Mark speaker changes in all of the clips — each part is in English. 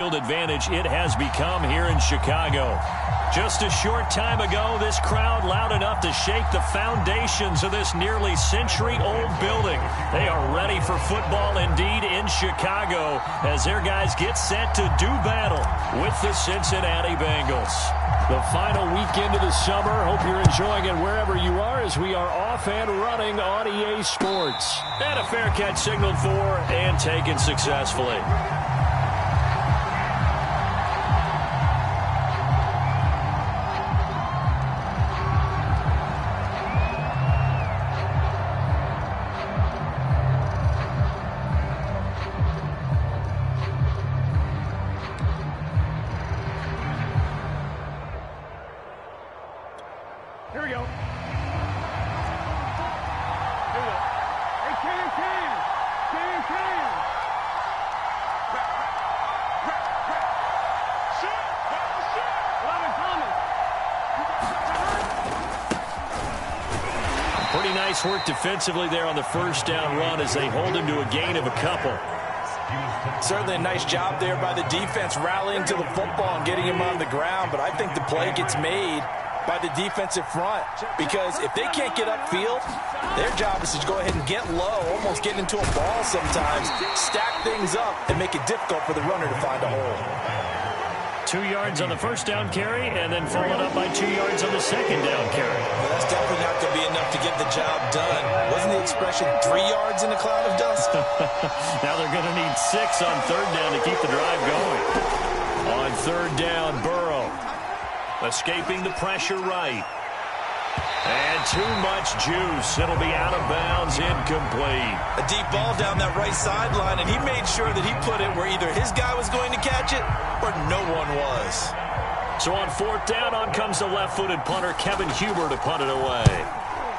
Speaker 1: Field advantage it has become here in Chicago. Just a short time ago, this crowd loud enough to shake the foundations of this nearly century-old building. They are ready for football indeed in Chicago as their guys get set to do battle with the Cincinnati Bengals. The final weekend of the summer. Hope you're enjoying it wherever you are as we are off and running on EA Sports. And a fair catch signaled for and taken successfully.
Speaker 2: Here we go. Here we go. Hey, Can. Shoot.
Speaker 1: Pretty nice work defensively there on the first down run as they hold him to a gain of a couple.
Speaker 3: Certainly a nice job there by the defense rallying to the football and getting him on the ground, but I think the play gets made by the defensive front, because if they can't get upfield, their job is to go ahead and get low, almost get into a ball sometimes, stack things up, and make it difficult for the runner to find a hole.
Speaker 1: 2 yards on the first down carry, and then followed up by 2 yards on the second down carry.
Speaker 3: Well, that's definitely not going to be enough to get the job done. Wasn't the expression 3 yards in a cloud of dust?
Speaker 1: Now they're going to need 6 on third down to keep the drive going. On third down, Burrow. Escaping the pressure right. And too much juice. It'll be out of bounds, incomplete.
Speaker 3: A deep ball down that right sideline, and he made sure that he put it where either his guy was going to catch it or no one was.
Speaker 1: So on fourth down, on comes the left-footed punter, Kevin Huber, to punt it away.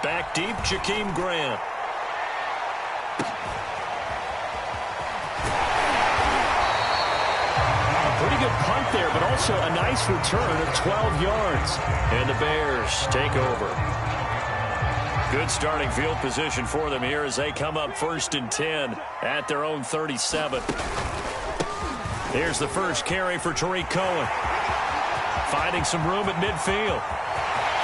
Speaker 1: Back deep, Jakeem Grant. Pretty good punt there, but also a nice return of 12 yards. And the Bears take over. Good starting field position for them here as they come up 1st and 10 at their own 37. Here's the first carry for Tariq Cohen. Finding some room at midfield.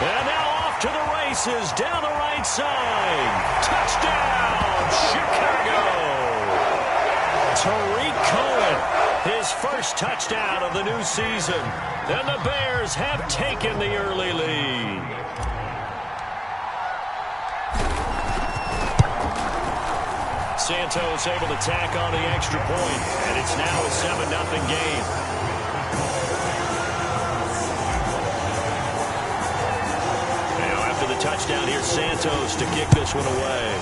Speaker 1: And now off to the races down the right side. Touchdown, Chicago! Tariq Cohen. His first touchdown of the new season. And the Bears have taken the early lead. Santos able to tack on the extra point, and it's now a 7-0 game. Now after the touchdown, here's Santos to kick this one away.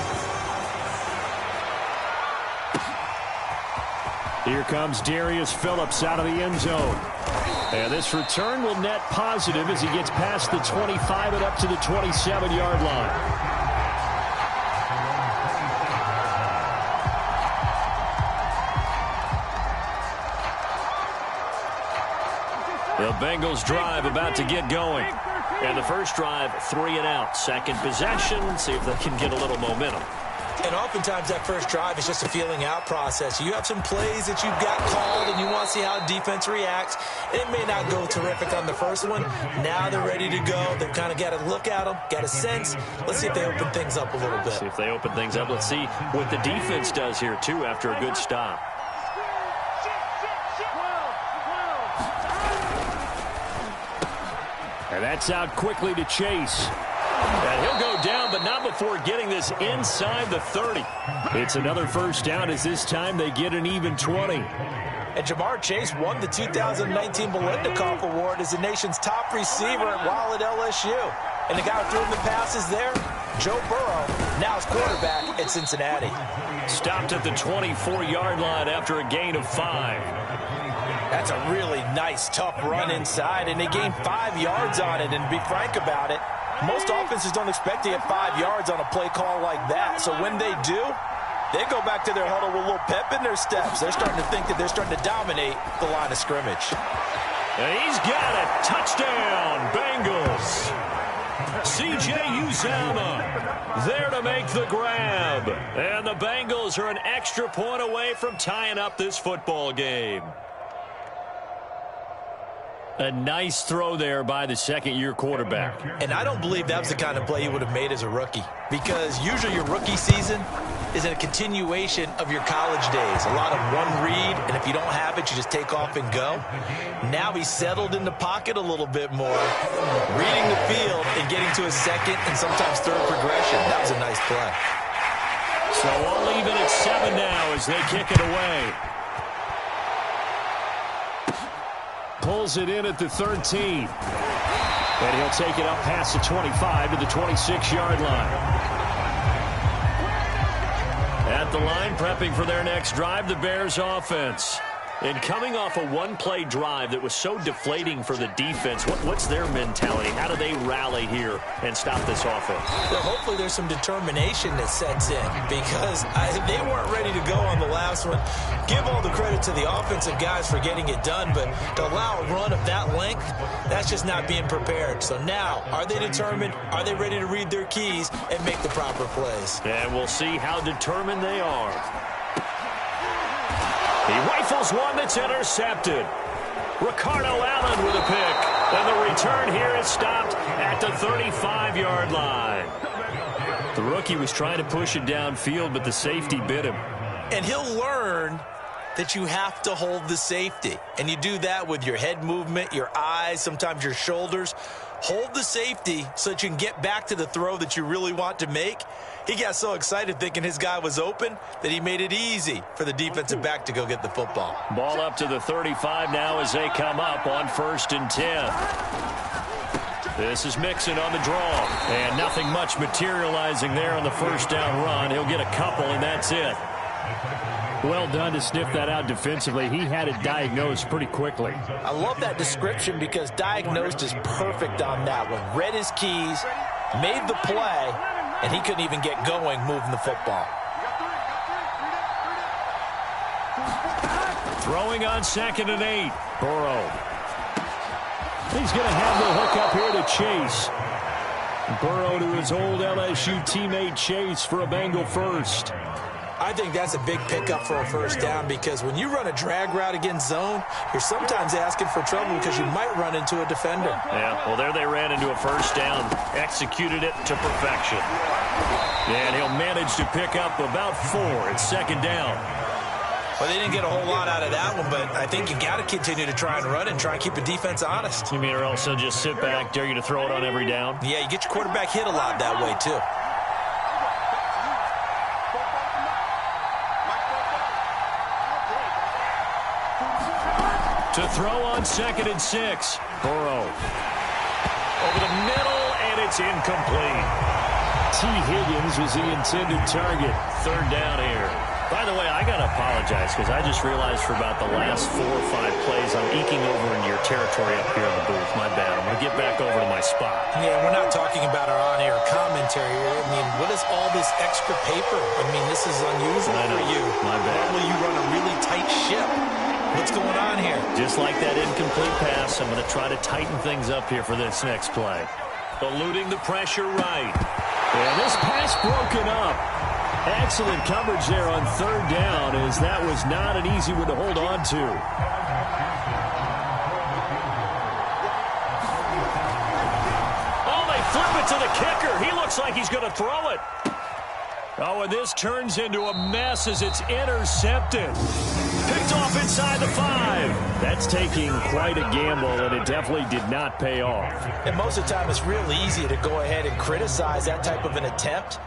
Speaker 1: Here comes Darius Phillips out of the end zone. And this return will net positive as he gets past the 25 and up to the 27-yard line. The Bengals drive about to get going. And the first drive, 3 and out. Second possession, see if they can get a little momentum.
Speaker 3: And oftentimes that first drive is just a feeling out process. You have some plays that you've got called and you want to see how defense reacts. It may not go terrific on the first one. Now they're ready to go. They've kind of got to look at them, got a sense. Let's see if they open things up a little bit.
Speaker 1: See if they open things up. Let's see what the defense does here, too, after a good stop. And that's out quickly to Chase. And he'll go down, but not before getting this inside the 30. It's another first down as this time they get an even 20.
Speaker 3: And Jamar Chase won the 2019 Biletnikoff Award as the nation's top receiver while at LSU. And the guy who threw him the passes there, Joe Burrow, now his quarterback at Cincinnati.
Speaker 1: Stopped at the 24-yard line after a gain of 5.
Speaker 3: That's a really nice, tough run inside, and they gained 5 yards on it. And to be frank about it, most offenses don't expect to get 5 yards on a play call like that. So when they do, they go back to their huddle with a little pep in their steps. They're starting to think that they're starting to dominate the line of scrimmage.
Speaker 1: And he's got it. Touchdown, Bengals. C.J. Uzomah there to make the grab. And the Bengals are an extra point away from tying up this football game. A nice throw there by the second-year quarterback.
Speaker 3: And I don't believe that was the kind of play he would have made as a rookie, because usually your rookie season is a continuation of your college days. A lot of one read, and if you don't have it, you just take off and go. Now he's settled in the pocket a little bit more, reading the field and getting to a second and sometimes third progression. That was a nice play.
Speaker 1: So all even at 7 now as they kick it away. Pulls it in at the 13. And he'll take it up past the 25 to the 26-yard line. At the line, prepping for their next drive, the Bears offense. And coming off a one-play drive that was so deflating for the defense, what's their mentality? How do they rally here and stop this offense?
Speaker 3: Well, hopefully there's some determination that sets in, because they weren't ready to go on the last one. Give all the credit to the offensive guys for getting it done, but to allow a run of that length, that's just not being prepared. So now, are they determined? Are they ready to read their keys and make the proper plays?
Speaker 1: And we'll see how determined they are. He rifles one that's intercepted. Ricardo Allen with a pick. And the return here is stopped at the 35-yard line. The rookie was trying to push it downfield, but the safety bit him.
Speaker 3: And he'll learn that you have to hold the safety. And you do that with your head movement, your eyes, sometimes your shoulders. Hold the safety so that you can get back to the throw that you really want to make. He got so excited thinking his guy was open that he made it easy for the defensive back to go get the football.
Speaker 1: Ball up to the 35 now as they come up on 1st and 10. This is Mixon on the draw. And nothing much materializing there on the first down run. He'll get a couple, and that's it. Well done to sniff that out defensively. He had it diagnosed pretty quickly.
Speaker 3: I love that description because diagnosed is perfect on that one. Read his keys, made the play, and he couldn't even get going moving the football.
Speaker 1: Throwing on 2nd and 8. Burrow. He's going to have the hook up here to Chase. Burrow to his old LSU teammate Chase for a Bengal first.
Speaker 3: I think that's a big pickup for a first down, because when you run a drag route against zone, you're sometimes asking for trouble because you might run into a defender.
Speaker 1: Yeah, well, there they ran into a first down, executed it to perfection. And he'll manage to pick up about 4 at 2nd down.
Speaker 3: Well, they didn't get a whole lot out of that one, but I think you got to continue to try and run and try and keep the defense honest.
Speaker 1: You mean, or else they'll just sit back, dare you to throw it on every down?
Speaker 3: Yeah, you get your quarterback hit a lot that way, too.
Speaker 1: To throw on 2nd and 6. Burrow. Over the middle, and it's incomplete. T. Higgins was the intended target. 3rd down here. By the way, I got to apologize because I just realized for about the last 4 or 5 plays, I'm eking over into your territory up here in the booth. My bad. I'm going to get back over to my spot.
Speaker 3: Yeah, we're not talking about our on-air commentary here. I mean, what is all this extra paper? I mean, this is unusual for you.
Speaker 1: My bad.
Speaker 3: Normally you run a really tight ship. What's going on here?
Speaker 1: Just like that incomplete pass, I'm going to try to tighten things up here for this next play. Eluding the pressure right. And this pass broken up. Excellent coverage there on 3rd down, as that was not an easy one to hold on to. Oh, they flip it to the kicker. He looks like he's going to throw it. Oh, and this turns into a mess as it's intercepted. Picked off inside the 5. That's taking quite a gamble, and it definitely did not pay off.
Speaker 3: And most of the time, it's real easy to go ahead and criticize that type of an attempt.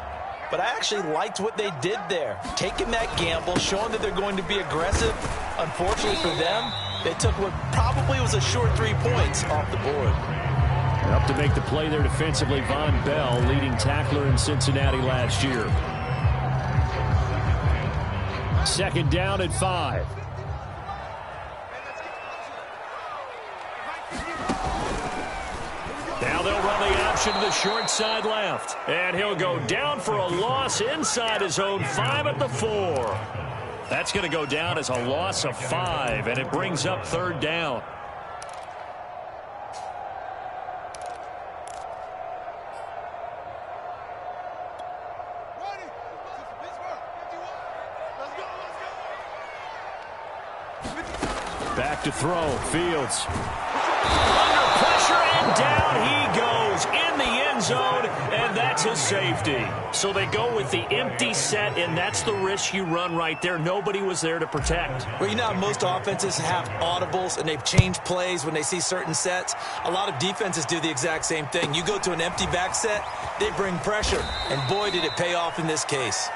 Speaker 3: But I actually liked what they did there. Taking that gamble, showing that they're going to be aggressive. Unfortunately for them, they took what probably was a short 3 points off the board.
Speaker 1: Up to make the play there defensively, Von Bell, leading tackler in Cincinnati last year. 2nd down at 5. Now they'll run the option to the short side left. And he'll go down for a loss inside his own 5 at the 4. That's going to go down as a loss of 5, and it brings up 3rd down. Back to throw. Fields. Under pressure, and down he goes in the end zone, and that's a safety. So they go with the empty set, and that's the risk you run right there. Nobody was there to protect.
Speaker 3: Well, you know how most offenses have audibles, and they've changed plays when they see certain sets. A lot of defenses do the exact same thing. You go to an empty back set, they bring pressure, and boy, did it pay off in this case.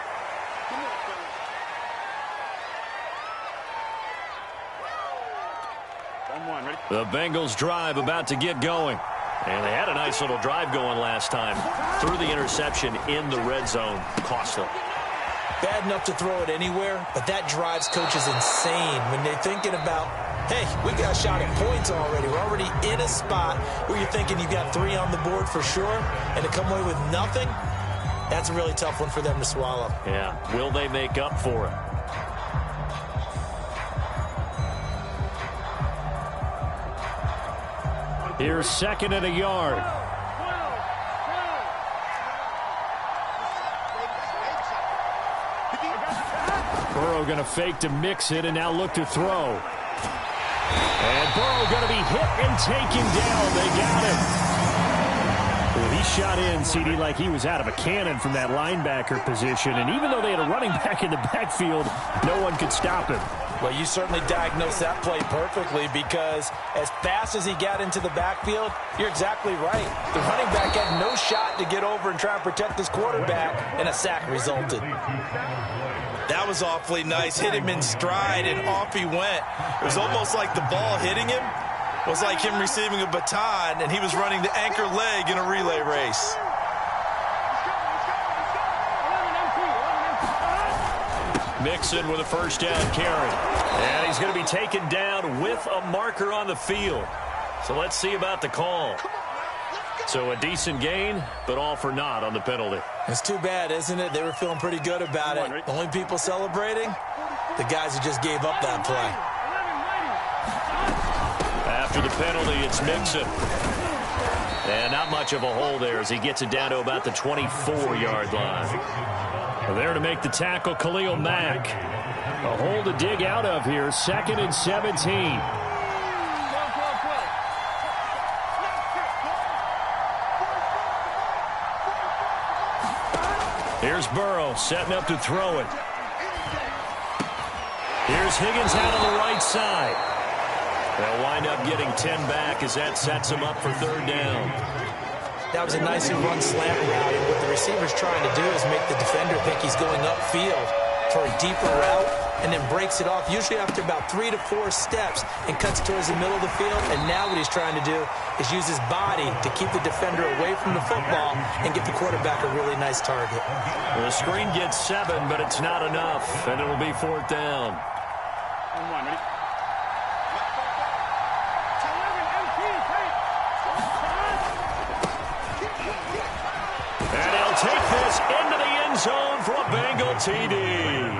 Speaker 1: The Bengals drive about to get going. And they had a nice little drive going last time. Threw the interception in the red zone. Cost them.
Speaker 3: Bad enough to throw it anywhere, but that drives coaches insane when they're thinking about, hey, we got a shot at points already. We're already in a spot where you're thinking you've got 3 on the board for sure, and to come away with nothing, that's a really tough one for them to swallow.
Speaker 1: Yeah, will they make up for it? Here's 2nd and a yard. Burrow going to fake to mix it and now look to throw. And Burrow going to be hit and taken down. They got him. Well, he shot in, CD, like he was out of a cannon from that linebacker position. And even though they had a running back in the backfield, no one could stop him.
Speaker 3: Well, you certainly diagnosed that play perfectly because as fast as he got into the backfield, you're exactly right. The running back had no shot to get over and try and protect his quarterback, and a sack resulted. That was awfully nice. Hit him in stride, and off he went. It was almost like the ball hitting him was like him receiving a baton, and he was running the anchor leg in a relay race.
Speaker 1: Mixon with a first down carry. And he's going to be taken down with a marker on the field. So let's see about the call. So a decent gain, but all for naught on the penalty.
Speaker 3: It's too bad, isn't it? They were feeling pretty good about it. The only people celebrating, the guys who just gave up that play.
Speaker 1: After the penalty, it's Mixon. And not much of a hole there as he gets it down to about the 24-yard line. There to make the tackle, Khalil Mack. A hole to dig out of here, 2nd and 17. Here's Burrow setting up to throw it. Here's Higgins out on the right side. They'll wind up getting 10 back as that sets them up for 3rd down.
Speaker 3: That was a nicely run slant route, and what the receiver's trying to do is make the defender think he's going upfield for a deeper route and then breaks it off, usually after about 3 to 4 steps, and cuts towards the middle of the field. And now what he's trying to do is use his body to keep the defender away from the football and get the quarterback a really nice target.
Speaker 1: The screen gets 7, but it's not enough, and it'll be 4th down. Take this into the end zone for a Bengal TD.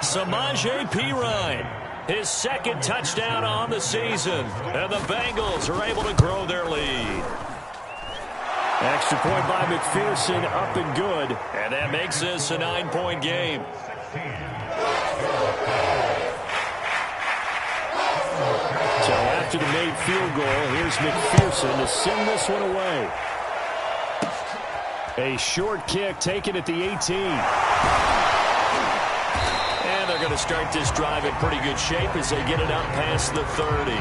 Speaker 1: Samaje Perine, his 2nd touchdown on the season. And the Bengals are able to grow their lead. Extra point by McPherson, up and good. And that makes this a 9-point game. So after the made field goal, here's McPherson to send this one away. A short kick taken at the 18. And they're going to start this drive in pretty good shape as they get it up past the 30.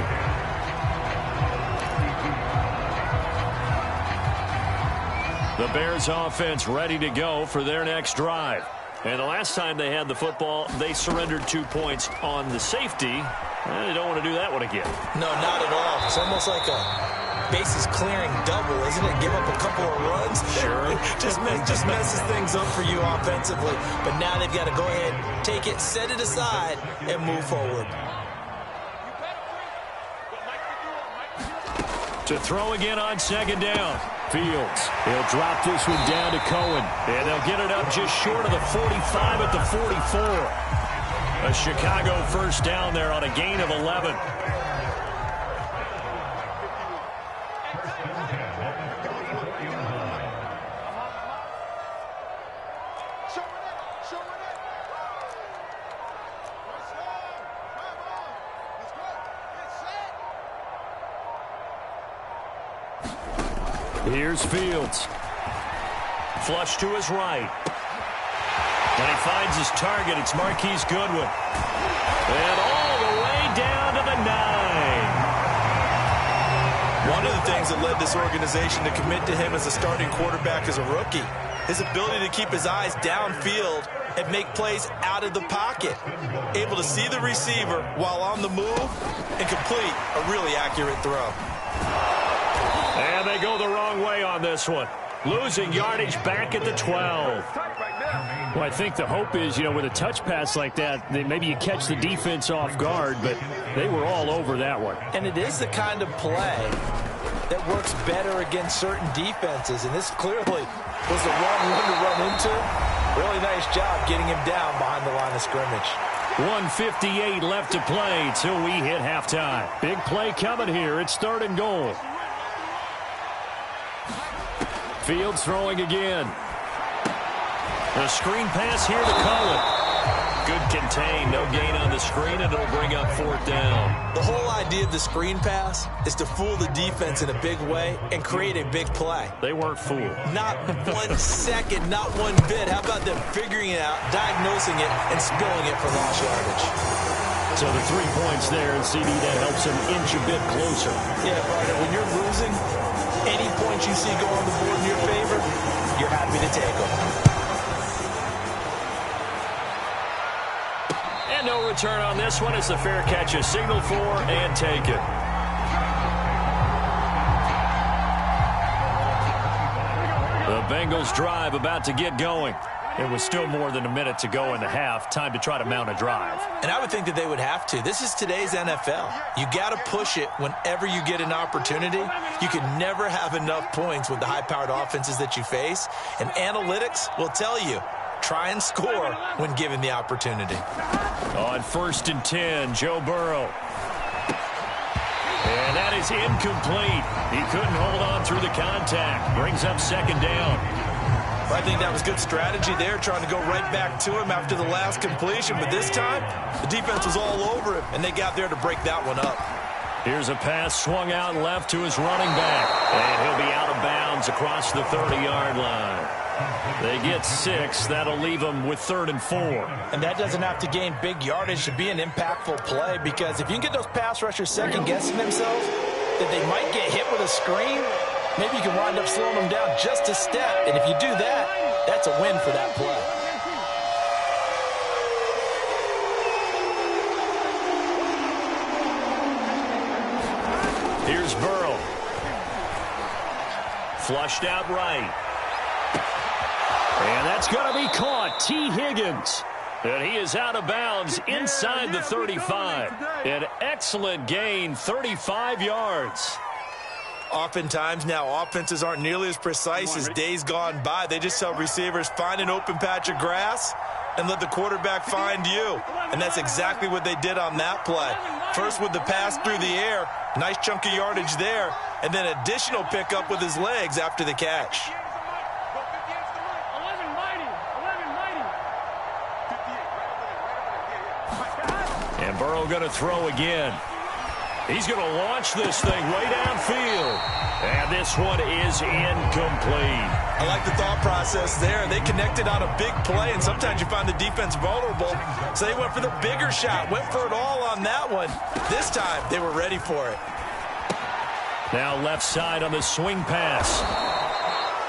Speaker 1: The Bears offense ready to go for their next drive. And the last time they had the football, they surrendered 2 points on the safety. They don't want to do that one again.
Speaker 3: No, not at all. It's almost like a bases clearing double, isn't it? Give up a couple of runs.
Speaker 1: Sure.
Speaker 3: just messes things up for you offensively. But now they've got to go ahead, take it, set it aside, and move forward.
Speaker 1: To throw again on 2nd down. Fields. He'll drop this one down to Cohen. And they'll get it up just short of the 45 at the 44. A Chicago first down there on a gain of 11. Here's Fields. Flush to his right. And he finds his target. It's Marquise Goodwin. And all the way down to the 9.
Speaker 3: One of the things that led this organization to commit to him as a starting quarterback as a rookie, his ability to keep his eyes downfield and make plays out of the pocket. Able to see the receiver while on the move and complete a really accurate throw.
Speaker 1: And they go the wrong way on this one. Losing yardage back at the 12.
Speaker 4: Well, I think the hope is, with a touch pass like that, maybe you catch the defense off guard, but they were all over that one.
Speaker 3: And it is the kind of play that works better against certain defenses, and this clearly was the wrong one to run into. Really nice job getting him down behind the line of scrimmage.
Speaker 1: 1:58 left to play till we hit halftime.
Speaker 4: Big play coming here. It's 3rd and goal.
Speaker 1: Fields throwing again. The screen pass here to Cullen. Good contain, no gain on the screen, and it'll bring up 4th down.
Speaker 3: The whole idea of the screen pass is to fool the defense in a big way and create a big play.
Speaker 1: They weren't fooled.
Speaker 3: Not 1 second, not one bit. How about them figuring it out, diagnosing it, and spilling it for lost yardage?
Speaker 1: So the 3 points there, and CD, that helps them inch a bit closer.
Speaker 3: Yeah, Barter, when you're losing, any points you see go on the board in your favor, you're happy to take them.
Speaker 1: And no return on this one as the fair catch is signaled for and taken. The Bengals drive about to get going. There was still more than a minute to go in the half. Time to try to mount a drive.
Speaker 3: And I would think that they would have to. This is today's NFL. You got to push it whenever you get an opportunity. You can never have enough points with the high-powered offenses that you face. And analytics will tell you, try and score when given the opportunity.
Speaker 1: On 1st and 10, Joe Burrow. And that is incomplete. He couldn't hold on through the contact. Brings up 2nd down.
Speaker 3: I think that was good strategy there, trying to go right back to him after the last completion. But this time, the defense was all over him, and they got there to break that one up.
Speaker 1: Here's a pass swung out left to his running back. And he'll be out of bounds across the 30-yard line. They get 6. That'll leave them with 3rd and 4.
Speaker 3: And that doesn't have to gain big yardage to be an impactful play, because if you can get those pass rushers second-guessing themselves, that they might get hit with a screen, maybe you can wind up slowing them down just a step. And if you do that, that's a win for that play.
Speaker 1: Here's Burrow. Flushed out right. And that's going to be caught. T. Higgins. And he is out of bounds inside the 35. An excellent gain, 35 yards.
Speaker 3: Oftentimes now, offenses aren't nearly as precise as days gone by. They just tell receivers, find an open patch of grass and let the quarterback find you. And that's exactly what they did on that play. First with the pass through the air, nice chunk of yardage there, and then additional pickup with his legs after the catch.
Speaker 1: And Burrow going to throw again. He's going to launch this thing way downfield. And this one is incomplete.
Speaker 3: I like the thought process there. They connected on a big play, and sometimes you find the defense vulnerable. So they went for the bigger shot, went for it all on that one. This time, they were ready for it.
Speaker 1: Now left side on the swing pass.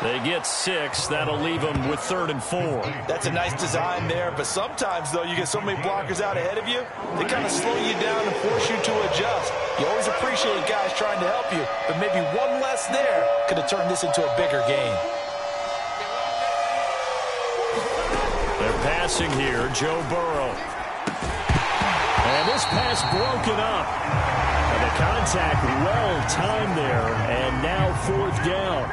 Speaker 1: They get 6. That'll leave them with 3rd and 4.
Speaker 3: That's a nice design there, but sometimes, though, you get so many blockers out ahead of you, they kind of slow you down and force you to adjust. You always appreciate guys trying to help you, but maybe one less there could have turned this into a bigger game.
Speaker 1: They're passing here, Joe Burrow. And this pass broken up. And the contact well timed there, and now 4th down.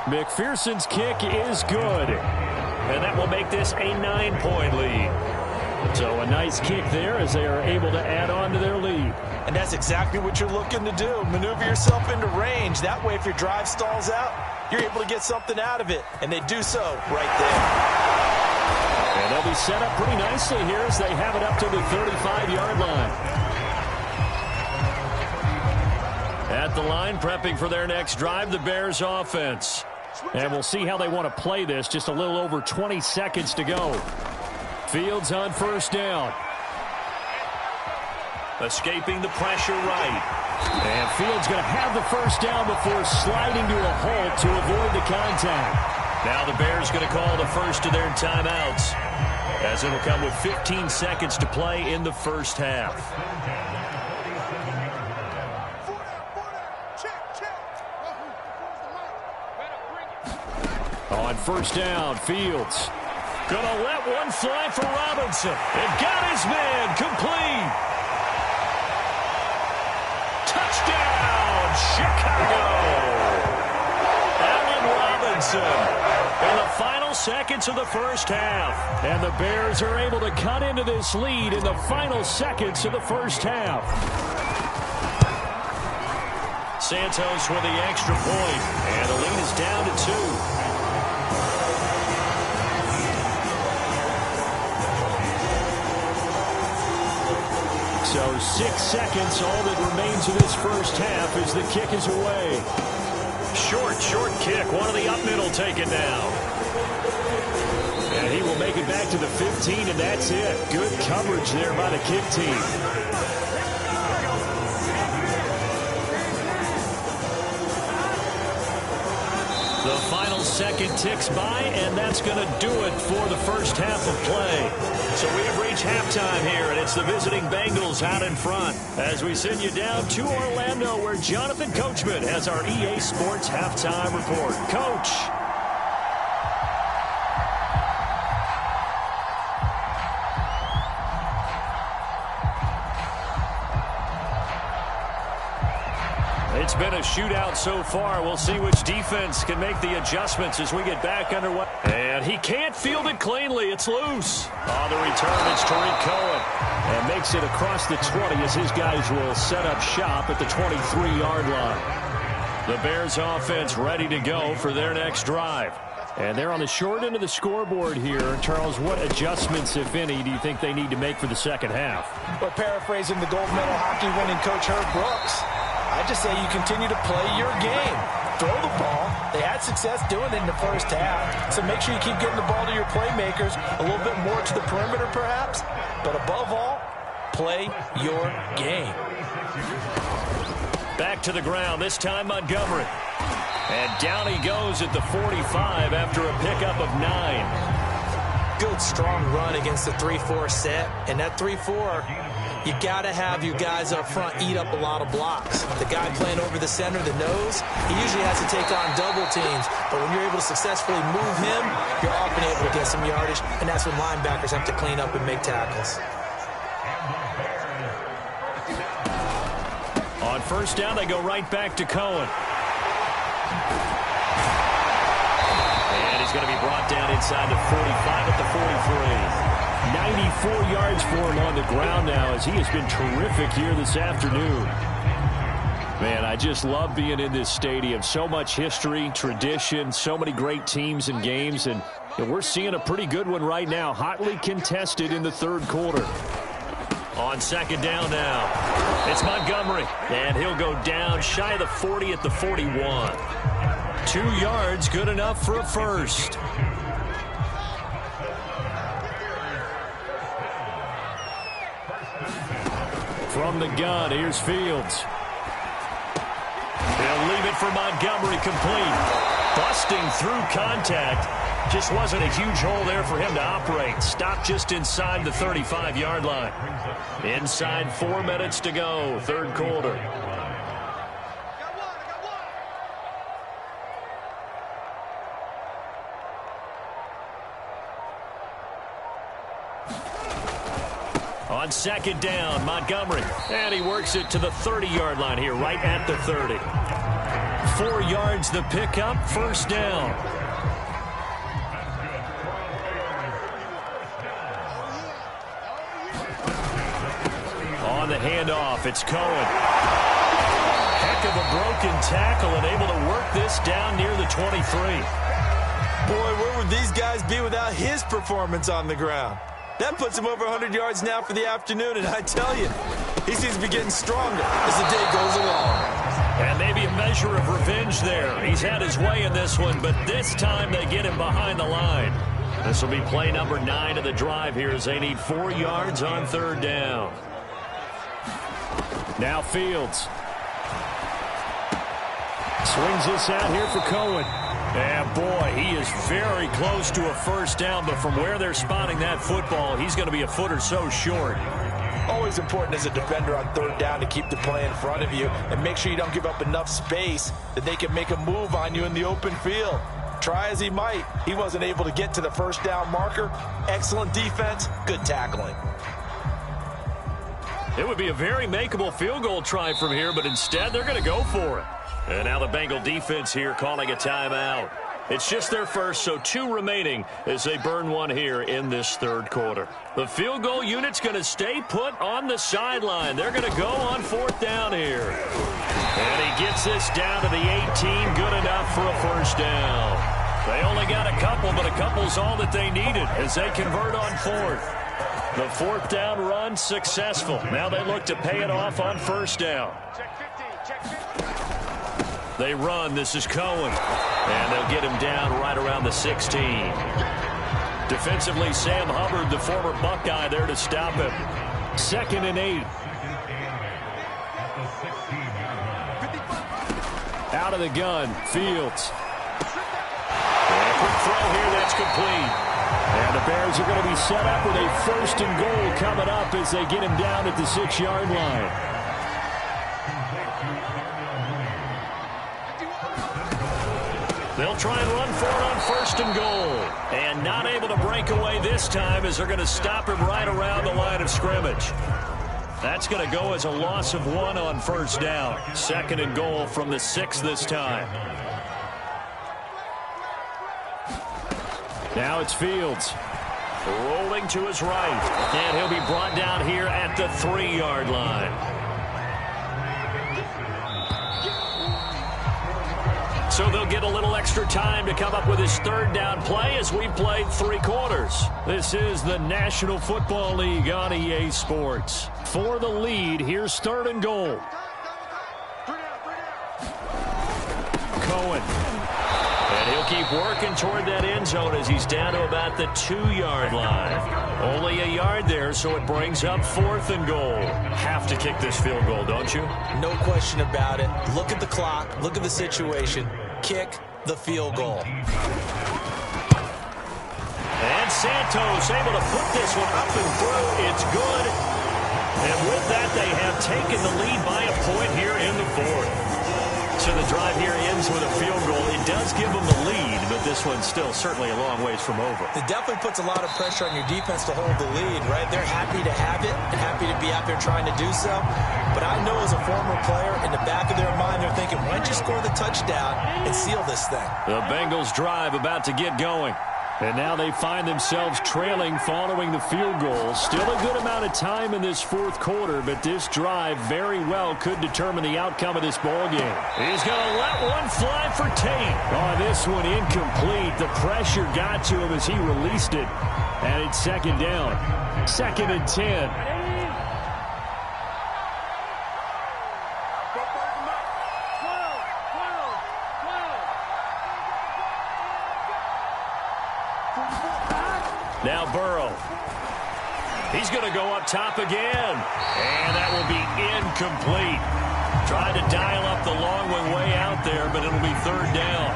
Speaker 1: McPherson's kick is good. And that will make this a 9-point lead. So a nice kick there as they are able to add on to their lead.
Speaker 3: And that's exactly what you're looking to do. Maneuver yourself into range. That way, if your drive stalls out, you're able to get something out of it. And they do so right there.
Speaker 1: And they'll
Speaker 4: be set up pretty nicely here as they have it up to the 35-yard line. At the line, prepping for their next drive, the Bears offense. And we'll see how they want to play this. Just a little over 20 seconds to go. Fields on first down.
Speaker 1: Escaping the pressure right.
Speaker 4: And Fields going to have the first down before sliding to a halt to avoid the contact.
Speaker 1: Now the Bears going to call the first of their timeouts, as it'll come with 15 seconds to play in the first half.
Speaker 4: On first down, Fields.
Speaker 1: Gonna let one fly for Robinson. And got his man complete. Touchdown, Chicago. Allen Robinson in the final seconds of the first half.
Speaker 4: And the Bears are able to cut into this lead in the final seconds of the first half.
Speaker 1: Santos with the extra point. And the lead is down to 2.
Speaker 4: So 6 seconds, all that remains of this first half as the kick is away.
Speaker 1: Short kick. One of the up middle taken now.
Speaker 4: And he will make it back to the 15, and that's it. Good coverage there by the kick team.
Speaker 1: The final second ticks by, and that's going to do it for the first half of play. So we have reached halftime here, and it's the visiting Bengals out in front as we send you down to Orlando, where Jonathan Coachman has our EA Sports halftime report. Coach. It's been a shootout so far. We'll see which defense can make the adjustments as we get back underway. And he can't field it cleanly. It's loose. On the return, it's Tariq Cohen.
Speaker 4: And makes it across the 20 as his guys will set up shop at the 23-yard line.
Speaker 1: The Bears offense ready to go for their next drive.
Speaker 4: And they're on the short end of the scoreboard here. Charles, what adjustments, if any, do you think they need to make for the second half?
Speaker 3: Well, paraphrasing the gold medal hockey winning coach Herb Brooks, I just say you continue to play your game. Throw the ball. They had success doing it in the first half. So make sure you keep getting the ball to your playmakers, a little bit more to the perimeter perhaps. But above all, play your game.
Speaker 1: Back to the ground, this time Montgomery. And down he goes at the 45 after a pickup of 9.
Speaker 5: Good, strong run against the 3-4 set. And that 3-4, you got to have your guys up front eat up a lot of blocks. The guy playing over the center, the nose, he usually has to take on double teams. But when you're able to successfully move him, you're often able to get some yardage. And that's when linebackers have to clean up and make tackles.
Speaker 1: On first down, they go right back to Cohen. And he's going to be brought down inside the 45 at the 43.
Speaker 4: 94 yards for him on the ground now as he has been terrific here this afternoon. Man, I just love being in this stadium. So much history, tradition, so many great teams and games, and we're seeing a pretty good one right now, hotly contested in the third quarter.
Speaker 1: On second down now, it's Montgomery, and he'll go down shy of the 40 at the 41. 2 yards, good enough for a first.
Speaker 4: From the gun, here's Fields.
Speaker 1: He'll leave it for Montgomery complete. Busting through contact. Just wasn't a huge hole there for him to operate. Stopped just inside the 35-yard line. Inside 4 minutes to go, third quarter. On second down, Montgomery. And he works it to the 30-yard line here, right at the 30. 4 yards the pickup, first down. On the handoff, it's Cohen. Heck of a broken tackle and able to work this down near the 23.
Speaker 3: Boy, where would these guys be without his performance on the ground? That puts him over 100 yards now for the afternoon, and I tell you, he seems to be getting stronger as the day goes along.
Speaker 1: And maybe a measure of revenge there. He's had his way in this one, but this time they get him behind the line. This will be play number 9 of the drive here as they need 4 yards on third down. Now Fields. Swings this out here for Cohen. And boy, he is very close to a first down, but from where they're spotting that football, he's going to be a foot or so short.
Speaker 3: Always important as a defender on third down to keep the play in front of you and make sure you don't give up enough space that they can make a move on you in the open field. Try as he might, he wasn't able to get to the first down marker. Excellent defense, good tackling.
Speaker 1: It would be a very makeable field goal try from here, but instead they're going to go for it. And now the Bengal defense here calling a timeout. It's just their first, so 2 remaining as they burn one here in this third quarter. The field goal unit's going to stay put on the sideline. They're going to go on fourth down here. And he gets this down to the 18, good enough for a first down. They only got a couple, but a couple's all that they needed as they convert on fourth. The fourth down run successful. Now they look to pay it off on first down. They run. This is Cohen. And they'll get him down right around the 16. Defensively, Sam Hubbard, the former Buckeye, there to stop him. 2nd and 8. Out of the gun, Fields. And a quick throw here, that's complete. And the Bears are going to be set up with a 1st and goal coming up as they get him down at the 6-yard line. They'll try and run for it on 1st and goal. And not able to break away this time as they're going to stop him right around the line of scrimmage. That's going to go as a loss of 1 on first down. 2nd and goal from the 6 this time. Now it's Fields. Rolling to his right. And he'll be brought down here at the 3-yard line. So they'll get a little extra time to come up with his third down play as we played 3 quarters. This is the National Football League on EA Sports. For the lead, here's 3rd and goal. Cohen. And he'll keep working toward that end zone as he's down to about the 2-yard line. Only a yard there, so it brings up 4th and goal. Have to kick this field goal, don't you?
Speaker 5: No question about it. Look at the clock. Look at the situation. Kick the field goal.
Speaker 1: And Santos able to put this one up and through. It's good. And with that, they have taken the lead by a point here in the 4th. So the drive here ends with a field goal. It does give them the lead, but this one's still certainly a long ways from over.
Speaker 5: It definitely puts a lot of pressure on your defense to hold the lead, right? They're happy to have it and happy to be out there trying to do so. But I know as a former player, in the back of their mind, they're thinking, why don't you score the touchdown and seal this thing?
Speaker 1: The Bengals drive about to get going. And now they find themselves trailing following the field goal. Still a good amount of time in this 4th quarter, but this drive very well could determine the outcome of this ball game. He's going to let one fly for Tate. Oh, this one incomplete. The pressure got to him as he released it. And it's 2nd down. 2nd and 10. Now Burrow. He's going to go up top again. And that will be incomplete. Tried to dial up the long one way out there, but it'll be 3rd down.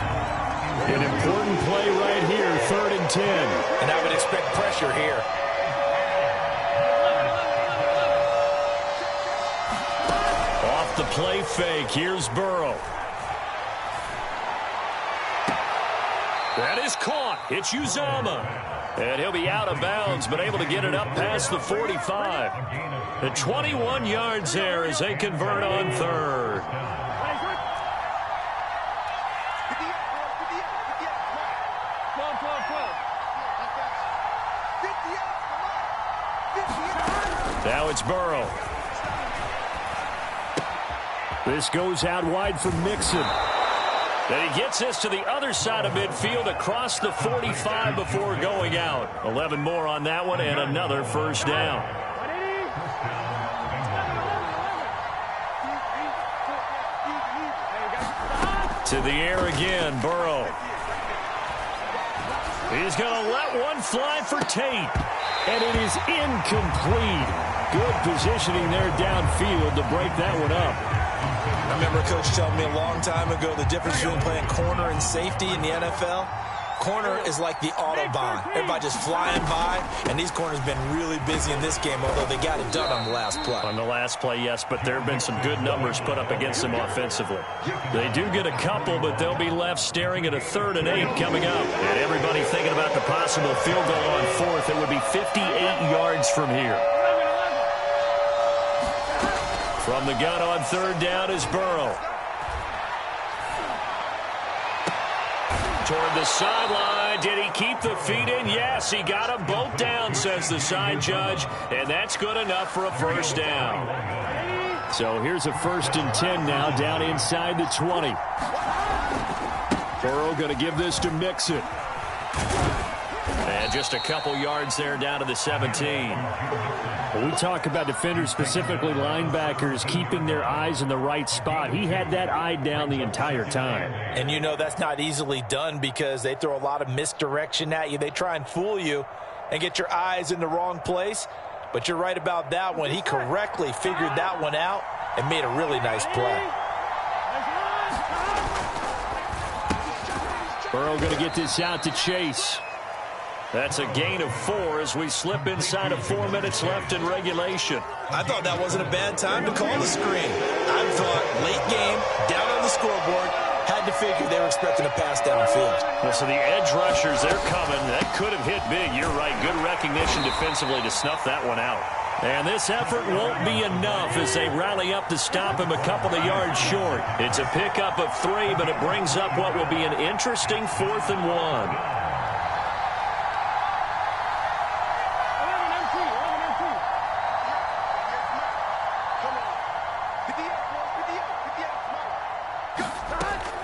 Speaker 1: An important play right here, 3rd and 10.
Speaker 3: And I would expect pressure here.
Speaker 1: Off the play fake, here's Burrow. That is caught. It's Uzomah. And he'll be out of bounds, but able to get it up past the 45. The 21 yards there as they convert on 3rd. Now it's Burrow. This goes out wide for Mixon. And he gets this to the other side of midfield across the 45 before going out. 11 more on that one and another first down. To the air again, Burrow. He's going to let one fly for Tate.
Speaker 4: And it is incomplete. Good positioning there downfield to break that one up.
Speaker 3: I remember Coach telling me a long time ago the difference between playing corner and safety in the NFL. Corner is like the Autobahn. Everybody just flying by, and these corners have been really busy in this game, although they got it done on the last play.
Speaker 1: On the last play, yes, but there have been some good numbers put up against them offensively. They do get a couple, but they'll be left staring at a 3rd and 8 coming up. And everybody thinking about the possible field goal on 4th. It would be 58 yards from here. From the gun on 3rd down is Burrow. Toward the sideline. Did he keep the feet in? Yes, he got them both down, says the side judge. And that's good enough for a first down.
Speaker 4: So here's a 1st and 10 now, down inside the 20. Burrow going to give this to Mixon.
Speaker 1: And just a couple yards there down to the 17.
Speaker 4: When we talk about defenders, specifically linebackers, keeping their eyes in the right spot, he had that eye down the entire time.
Speaker 3: And you know that's not easily done because they throw a lot of misdirection at you. They try and fool you and get your eyes in the wrong place. But you're right about that one. He correctly figured that one out and made a really nice play.
Speaker 4: Burrow going to get this out to Chase.
Speaker 1: That's a gain of 4 as we slip inside of 4 minutes left in regulation.
Speaker 3: I thought that wasn't a bad time to call the screen. I thought late game, down on the scoreboard, had to figure they were expecting a pass downfield.
Speaker 1: Well, so the edge rushers, they're coming. That could have hit big. You're right. Good recognition defensively to snuff that one out. And this effort won't be enough as they rally up to stop him a couple of yards short. It's a pickup of 3, but it brings up what will be an interesting 4th and 1.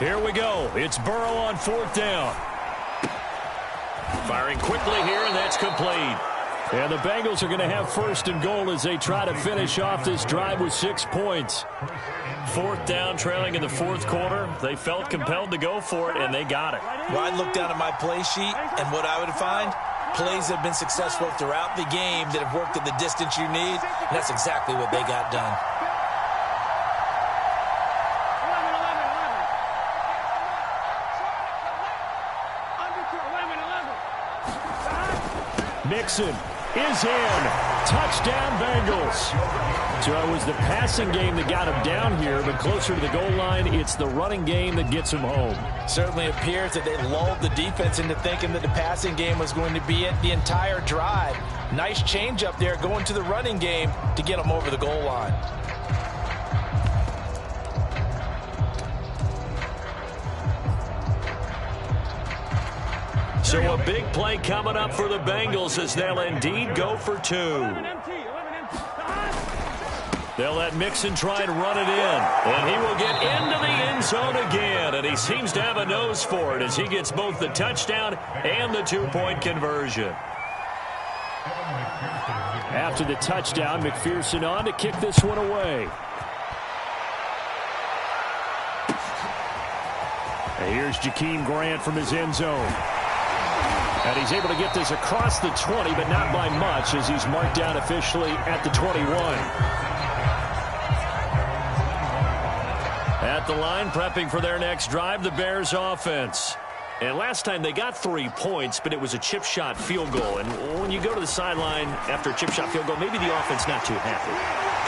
Speaker 1: Here we go. It's Burrow on 4th down. Firing quickly here, and that's complete.
Speaker 4: And the Bengals are going to have 1st and goal as they try to finish off this drive with 6 points.
Speaker 1: 4th down, trailing in the 4th quarter. They felt compelled to go for it, and they got it.
Speaker 3: Well, I'd look down at my play sheet, and what I would find, plays have been successful throughout the game that have worked at the distance you need, and that's exactly what they got done.
Speaker 4: Mixon is in. Touchdown, Bengals. So it was the passing game that got him down here, but closer to the goal line, it's the running game that gets him home.
Speaker 3: Certainly appears that they lulled the defense into thinking that the passing game was going to be it the entire drive. Nice change up there going to the running game to get them over the goal line.
Speaker 1: So a big play coming up for the Bengals as they'll indeed go for 2. They'll let Mixon try and run it in. And he will get into the end zone again. And he seems to have a nose for it as he gets both the touchdown and the 2-point conversion.
Speaker 4: After the touchdown, McPherson on to kick this one away. And here's Jakeem Grant from his end zone. And he's able to get this across the 20, but not by much as he's marked down officially at the 21.
Speaker 1: At the line, prepping for their next drive, the Bears offense. And last time they got 3 points, but it was a chip shot field goal. And when you go to the sideline after a chip shot field goal, maybe the offense not too happy.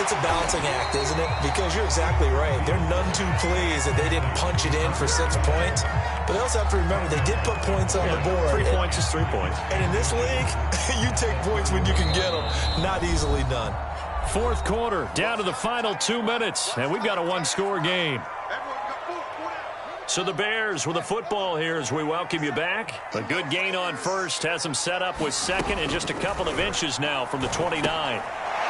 Speaker 3: It's a balancing act, isn't it? Because you're exactly right. They're none too pleased that they didn't punch it in for 6 points. But they also have to remember they did put points on the board.
Speaker 1: 3 points is 3 points.
Speaker 3: And in this league, you take points when you can get them. Not easily done.
Speaker 1: 4th quarter, down to the final 2 minutes. And we've got a 1-score game. So the Bears with the football here as we welcome you back. A good gain on 1st has them set up with 2nd and just a couple of inches now from the 29.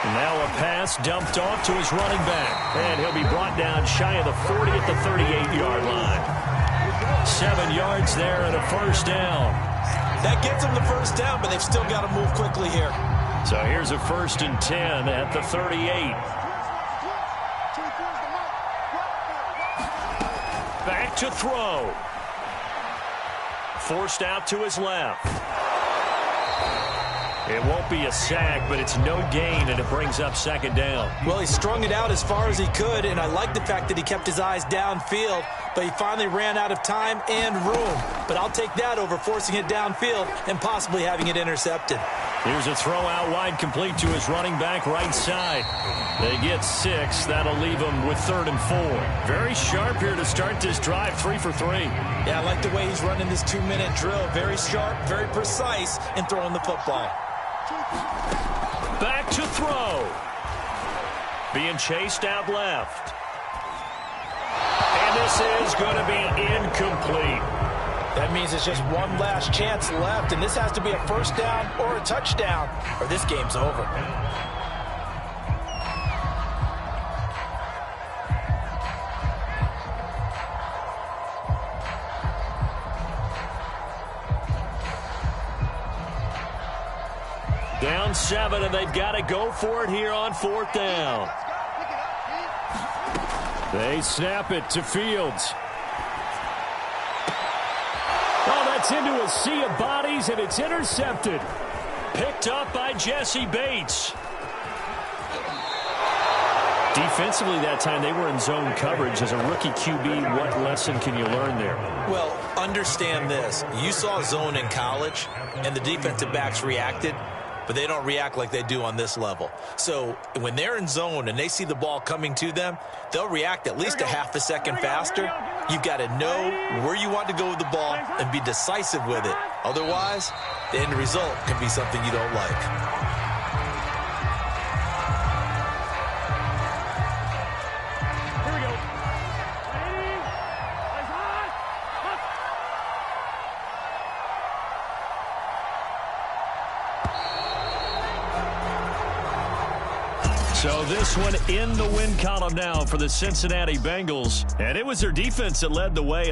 Speaker 1: And now a pass dumped off to his running back. And he'll be brought down shy of the 40 at the 38-yard line. 7 yards there and a first down.
Speaker 5: That gets them the first down, but they've still got to move quickly here.
Speaker 1: So here's a 1st and 10 at the 38. Back to throw. Forced out to his left. It won't be a sack, but it's no gain, and it brings up 2nd down.
Speaker 5: Well, he strung it out as far as he could, and I like the fact that he kept his eyes downfield, but he finally ran out of time and room. But I'll take that over forcing it downfield and possibly having it intercepted.
Speaker 1: Here's a throw out wide, complete to his running back right side. They get 6. That'll leave them with 3rd and 4. Very sharp here to start this drive, 3 for 3.
Speaker 5: Yeah, I like the way he's running this 2-minute drill. Very sharp, very precise in throwing the football.
Speaker 1: Back to throw. Being chased out left. And this is going to be incomplete.
Speaker 3: That means it's just one last chance left, and this has to be a first down or a touchdown, or this game's over.
Speaker 1: Down 7, and they've got to go for it here on 4th down. They snap it to Fields. Oh, that's into a sea of bodies, and it's intercepted. Picked up by Jesse Bates. Defensively that time, they were in zone coverage. As a rookie QB, what lesson can you learn there?
Speaker 5: Well, understand this. You saw zone in college, and the defensive backs reacted, but they don't react like they do on this level. So when they're in zone and they see the ball coming to them, they'll react at least a half a second faster. You've got to know where you want to go with the ball and be decisive with it. Otherwise, the end result can be something you don't like.
Speaker 1: So this one in the win column now for the Cincinnati Bengals. And it was their defense that led the way.